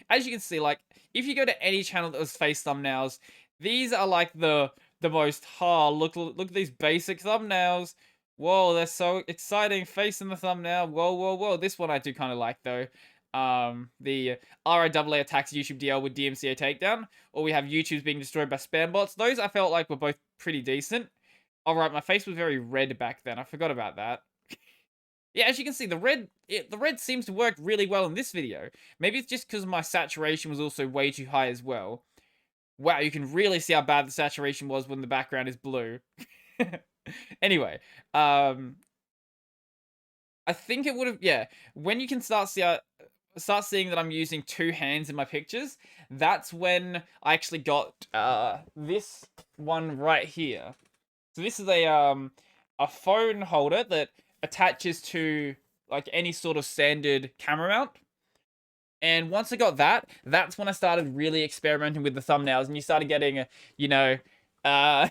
as you can see, like, if you go to any channel that was face thumbnails, these are like the most look at these basic thumbnails. Whoa, they're so exciting. Face in the thumbnail. Whoa, whoa, whoa. This one I do kind of like though. The RIAA attacks YouTube DL with DMCA takedown, or we have YouTube's being destroyed by spam bots. Those I felt like were both pretty decent. Alright, my face was very red back then. I forgot about that. Yeah, as you can see, the red seems to work really well in this video. Maybe it's just because my saturation was also way too high as well. Wow, you can really see how bad the saturation was when the background is blue. Anyway, I think it would have, yeah, when you can start seeing that I'm using two hands in my pictures, that's when I actually got this one right here. So this is a phone holder that attaches to like any sort of standard camera mount. And once I got that, that's when I started really experimenting with the thumbnails, and you started getting, you know, uh,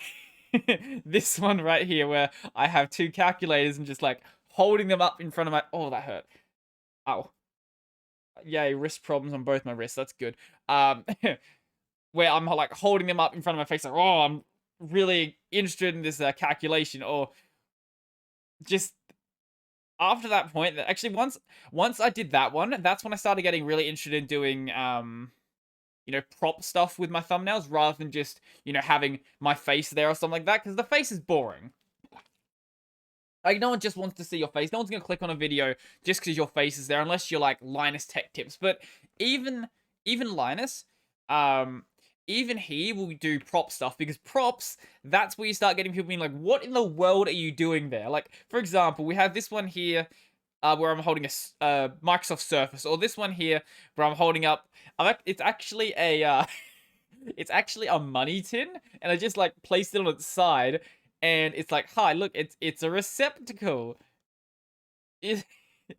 this one right here where I have two calculators and just like holding them up in front of my. Oh, that hurt. Ow. Yay, wrist problems on both my wrists. That's good. Where I'm like holding them up in front of my face, like, oh, I'm really interested in this calculation, or just after that point, actually once I did that one, that's when I started getting really interested in doing you know, prop stuff with my thumbnails rather than just, you know, having my face there or something like that, because the face is boring. Like, no one just wants to see your face. No one's gonna click on a video just because your face is there, unless you're like Linus Tech Tips. But even Linus, even he will do prop stuff, because props, that's where you start getting people being like, what in the world are you doing there? Like, for example, we have this one here where I'm holding a Microsoft Surface, or this one here where I'm holding up, it's actually a it's actually a money tin, and I just like placed it on its side, and it's like, hi, look, it's a receptacle. It's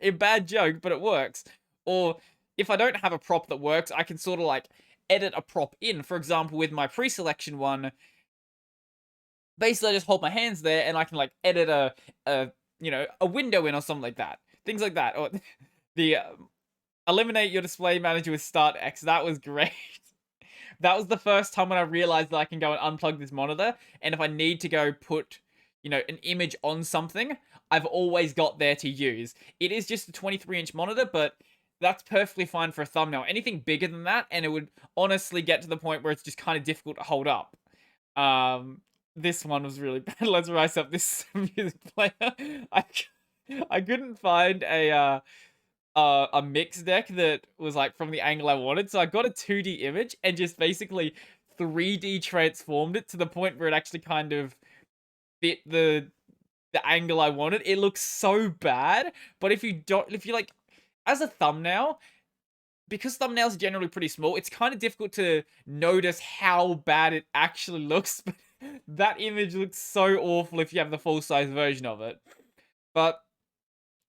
a bad joke, but it works. Or if I don't have a prop that works, I can sort of like edit a prop in. For example, with my pre-selection one, basically I just hold my hands there and I can like edit a you know, a window in or something like that. Things like that. Or the eliminate your display manager with Start X. That was great. That was the first time when I realized that I can go and unplug this monitor, and if I need to go put, you know, an image on something, I've always got there to use. It is just a 23-inch monitor, but that's perfectly fine for a thumbnail. Anything bigger than that, and it would honestly get to the point where it's just kind of difficult to hold up. This one was really bad. Let's rise up this music player. I, I couldn't find a mix deck that was like from the angle I wanted, so I got a 2D image and just basically 3D transformed it to the point where it actually kind of fit the angle I wanted. It looks so bad, but if you like, as a thumbnail, because thumbnails are generally pretty small, it's kind of difficult to notice how bad it actually looks. But that image looks so awful if you have the full-size version of it. But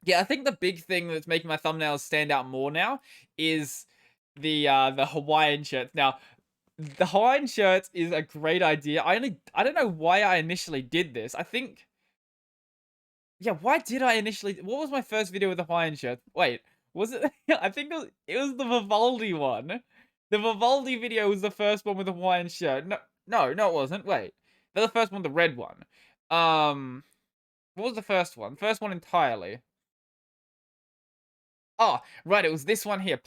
yeah, I think the big thing that's making my thumbnails stand out more now is the Hawaiian shirts. Now, the Hawaiian shirts is a great idea. I don't know why I initially did this. I think, yeah, why did I initially? What was my first video with the Hawaiian shirt? Wait, was it? I think it was the Vivaldi one. The Vivaldi video was the first one with the Hawaiian shirt. No, it wasn't. Wait, the first one, the red one. What was the first one? First one entirely. Oh, right, it was this one here.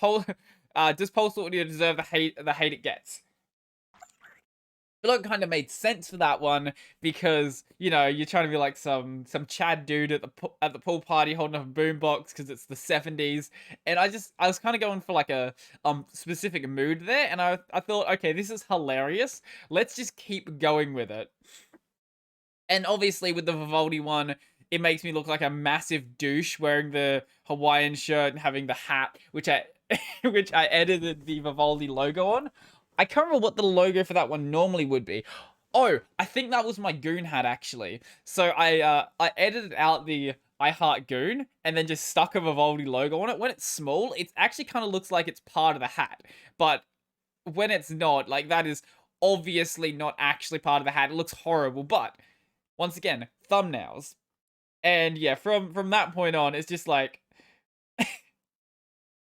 Does Postal Audio deserve the hate it gets? I feel like it kind of made sense for that one, because, you know, you're trying to be like some Chad dude at the pool party holding up a boombox because it's the 70s, and I was kind of going for like a specific mood there, and I thought, okay, this is hilarious. Let's just keep going with it. And obviously with the Vivaldi one, it makes me look like a massive douche wearing the Hawaiian shirt and having the hat, which I which I edited the Vivaldi logo on. I can't remember what the logo for that one normally would be. Oh, I think that was my Goon hat, actually. So I edited out the I Heart Goon and then just stuck a Vivaldi logo on it. When it's small, it actually kind of looks like it's part of the hat. But when it's not, like, that is obviously not actually part of the hat. It looks horrible, but once again, thumbnails. And yeah, from that point on, it's just like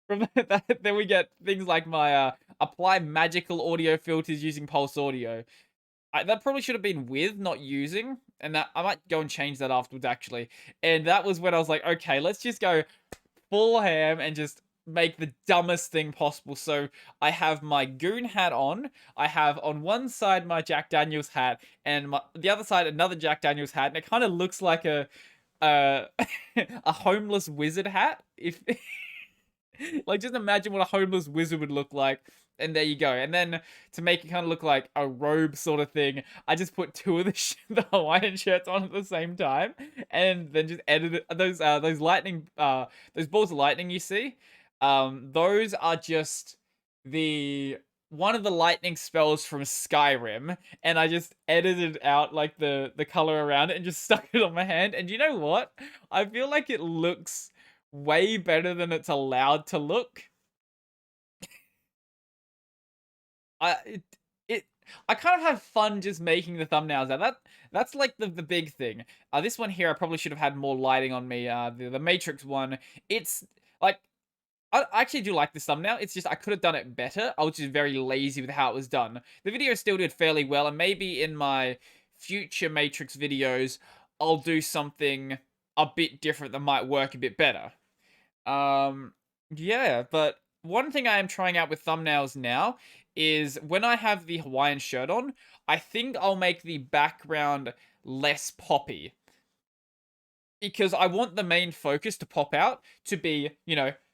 From that, then we get things like my apply magical audio filters using Pulse Audio. That probably should have been with, not using, and that I might go and change that afterwards actually. And that was when I was like, okay, let's just go full ham and just make the dumbest thing possible. So I have my goon hat on. I have on one side my Jack Daniels hat, and the other side another Jack Daniels hat, and it kind of looks like a a homeless wizard hat. If like, just imagine what a homeless wizard would look like. And there you go. And then to make it kind of look like a robe sort of thing, I just put two of the Hawaiian shirts on at the same time, and then just edited those lightning those balls of lightning you see. Those are just the one of the lightning spells from Skyrim, and I just edited out like the color around it and just stuck it on my hand. And you know what? I feel like it looks way better than it's allowed to look. I it, it I kind of have fun just making the thumbnails out. That's like the big thing. This one here I probably should have had more lighting on me. The Matrix one, it's like I actually do like this thumbnail. It's just I could have done it better. I was just very lazy with how it was done. The video still did fairly well, and maybe in my future Matrix videos I'll do something a bit different that might work a bit better. Yeah, but one thing I am trying out with thumbnails now is when I have the Hawaiian shirt on, I think I'll make the background less poppy. Because I want the main focus to pop out to be,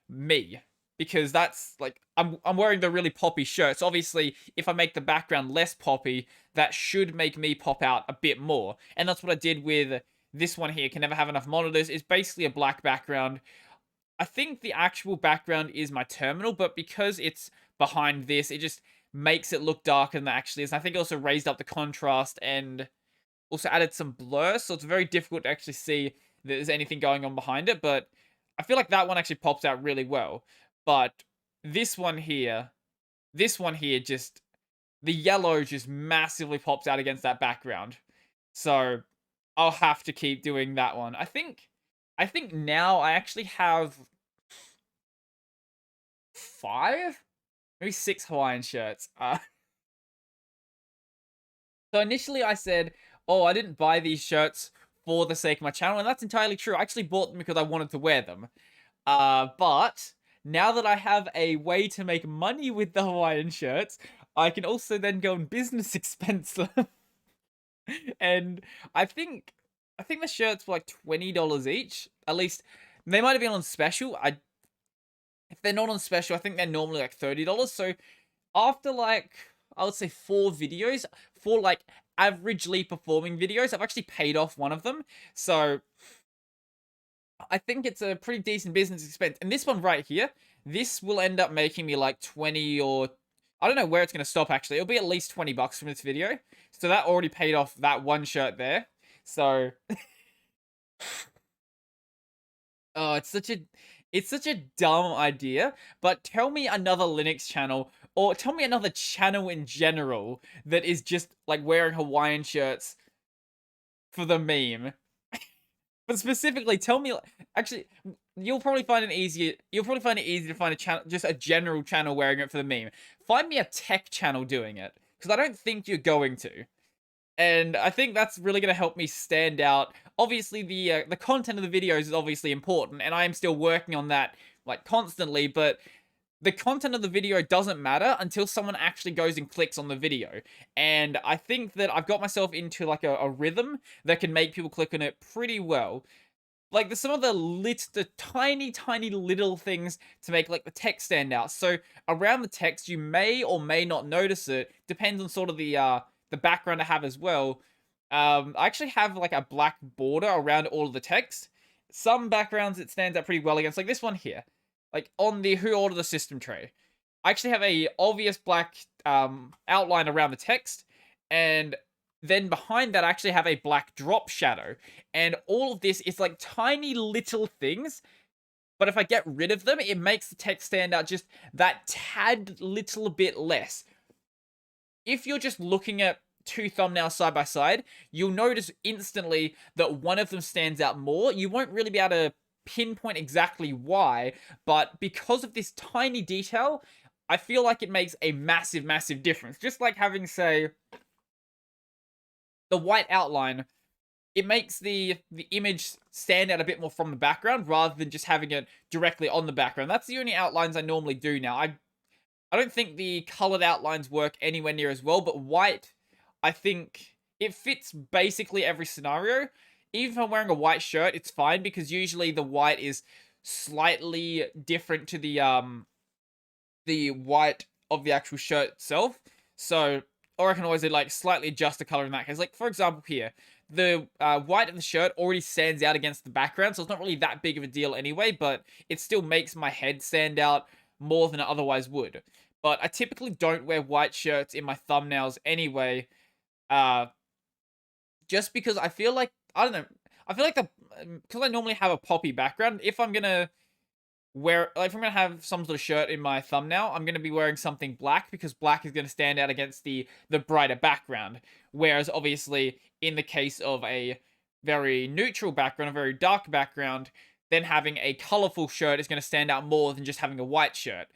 me. Because that's like I'm wearing the really poppy shirt. So obviously, if I make the background less poppy, that should make me pop out a bit more. And that's what I did with this one here. Can never have enough monitors. It's basically a black background. I think the actual background is my terminal, but because it's behind this, it just makes it look darker than it actually is. And I think it also raised up the contrast and also added some blur, so it's very difficult to actually see that there's anything going on behind it, but I feel like that one actually pops out really well. But this one here just, the yellow just massively pops out against that background. So I'll have to keep doing that one. I think now I actually have 5, maybe 6 Hawaiian shirts. So initially I said, oh, I didn't buy these shirts for the sake of my channel, and that's entirely true. I actually bought them because I wanted to wear them. But now that I have a way to make money with the Hawaiian shirts, I can also then go and business expense them. And I think the shirts were like $20 each. At least they might have been on special. If they're not on special, I think they're normally like $30. So after like, I would say 4 videos, 4 like averagely performing videos, I've actually paid off one of them. So I think it's a pretty decent business expense. And this one right here, this will end up making me like 20 or I don't know where it's going to stop actually. It'll be at least $20 from this video. So that already paid off that one shirt there. So oh, it's such a dumb idea, but tell me another Linux channel or tell me another channel in general that is just like wearing Hawaiian shirts for the meme. But specifically, tell me. Actually, you'll probably find it easy to find a channel, just a general channel wearing it for the meme. Find me a tech channel doing it, because I don't think you're going to. And I think that's really going to help me stand out. Obviously, the content of the videos is obviously important, and I am still working on that like constantly. But the content of the video doesn't matter until someone actually goes and clicks on the video. And I think that I've got myself into like a rhythm that can make people click on it pretty well. Like there's some of the tiny little things to make like the text stand out. So around the text, you may or may not notice it. Depends on sort of the background I have as well. I actually have like a black border around all of the text. Some backgrounds it stands out pretty well against, like this one here. Like on the Who Ordered the System tray. I actually have a obvious black outline around the text, and then behind that I actually have a black drop shadow. And all of this is like tiny little things, but if I get rid of them, it makes the text stand out just that tad little bit less. If you're just looking at 2 thumbnails side by side, you'll notice instantly that one of them stands out more. You won't really be able to pinpoint exactly why, but because of this tiny detail, I feel like it makes a massive, massive difference. Just like having, say, the white outline, it makes the image stand out a bit more from the background rather than just having it directly on the background. That's the only outlines I normally do now. I don't think the colored outlines work anywhere near as well, but white, I think it fits basically every scenario. Even if I'm wearing a white shirt, it's fine because usually the white is slightly different to the white of the actual shirt itself. So, or I can always like slightly adjust the color in that case. Like for example here, the white of the shirt already stands out against the background, so it's not really that big of a deal anyway, but it still makes my head stand out more than it otherwise would. But I typically don't wear white shirts in my thumbnails anyway, uh, just because I feel like, I don't know, I feel like because I normally have a poppy background, if I'm gonna like if I'm gonna have some sort of shirt in my thumbnail, I'm gonna be wearing something black because black is gonna stand out against the brighter background. Whereas obviously in the case of a very neutral background, a very dark background, then having a colorful shirt is gonna stand out more than just having a white shirt.